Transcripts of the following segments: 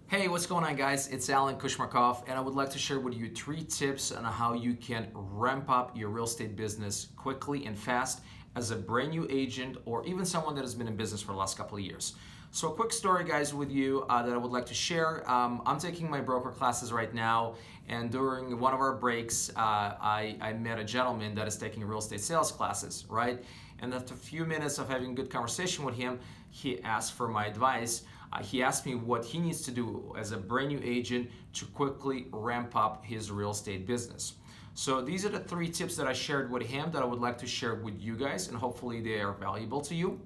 Hey, what's going on, guys? It's Alan Kushmarkov, and I would like to share with you 3 tips on how you can ramp up your real estate business quickly and fast as a brand new agent or even someone that has been in business for the last couple of years. So a quick story, guys, with you that I would like to share. I'm taking my broker classes right now, and during one of our breaks, I met a gentleman that is taking real estate sales classes, right? And after a few minutes of having a good conversation with him, he asked for my advice. He asked me what he needs to do as a brand new agent to quickly ramp up his real estate business. So these are the 3 tips that I shared with him that I would like to share with you guys, and hopefully they are valuable to you.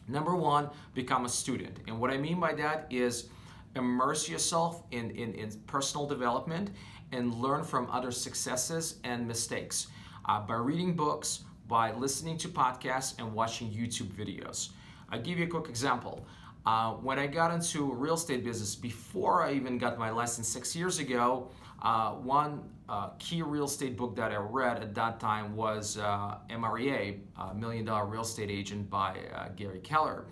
Number 1, become a student. And what I mean by that is immerse yourself in personal development and learn from other successes and mistakes by reading books, by listening to podcasts, and watching YouTube videos. I'll give you a quick example. When I got into real estate business, before I even got my license 6 years ago, one key real estate book that I read at that time was MREA, Million Dollar Real Estate Agent by Gary Keller.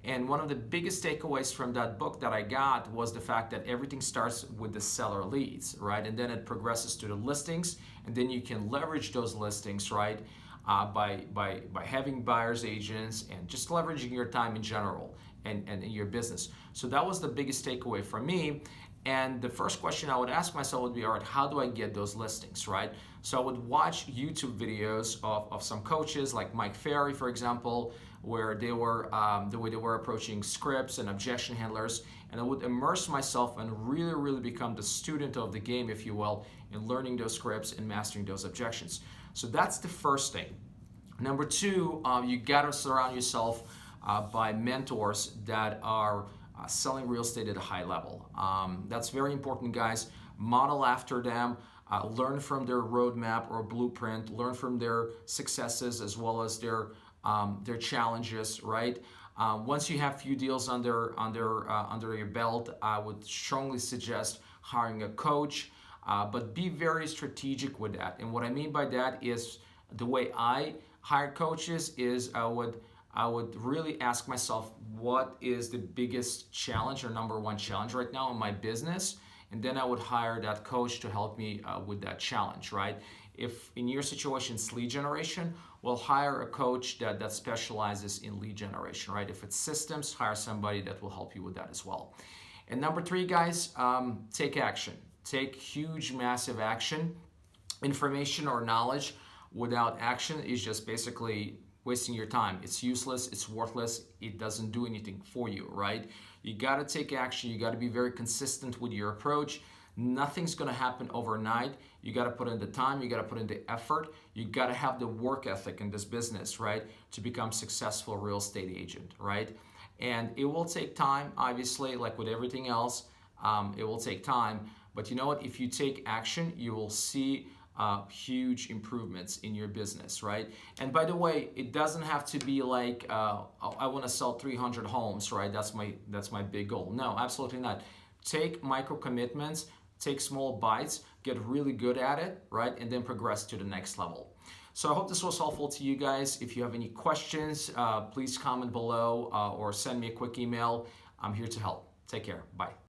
And one of the biggest takeaways from that book that I got was the fact that everything starts with the seller leads, right? And then it progresses to the listings, and then you can leverage those listings, right? By having buyer's agents and just leveraging your time in general and in your business. So that was the biggest takeaway from me. And the first question I would ask myself would be, all right, how do I get those listings, right? So I would watch YouTube videos of some coaches like Mike Ferry, for example, where they were, the way they were approaching scripts and objection handlers. And I would immerse myself and really become the student of the game, if you will, in learning those scripts and mastering those objections. So that's the first thing. Number 2, you gotta surround yourself by mentors that are selling real estate at a high level. That's very important, guys. Model after them, learn from their roadmap or blueprint, learn from their successes as well as their challenges, right? Once you have a few deals under your belt, I would strongly suggest hiring a coach, but be very strategic with that. And what I mean by that is the way I hire coaches is I would really ask myself, what is the biggest challenge or number 1 challenge right now in my business? And then I would hire that coach to help me with that challenge, right? If in your situation it's lead generation, well, hire a coach that specializes in lead generation, right? If it's systems, hire somebody that will help you with that as well. And number 3, guys, take action. Take huge, massive action. Information or knowledge without action is just basically wasting your time. It's useless, it's worthless, it doesn't do anything for you, right? You gotta take action, you gotta be very consistent with your approach. Nothing's gonna happen overnight. You gotta put in the time, you gotta put in the effort, you gotta have the work ethic in this business, right? To become a successful real estate agent, right? And it will take time, obviously, like with everything else, it will take time. But you know what? If you take action, you will see huge improvements in your business, right? And by the way, it doesn't have to be like I want to sell 300 homes, right? That's my big goal. No, absolutely not. Take micro commitments, take small bites, get really good at it, right? And then progress to the next level. So I hope this was helpful to you guys. If you have any questions, please comment below or send me a quick email. I'm here to help. Take care. Bye.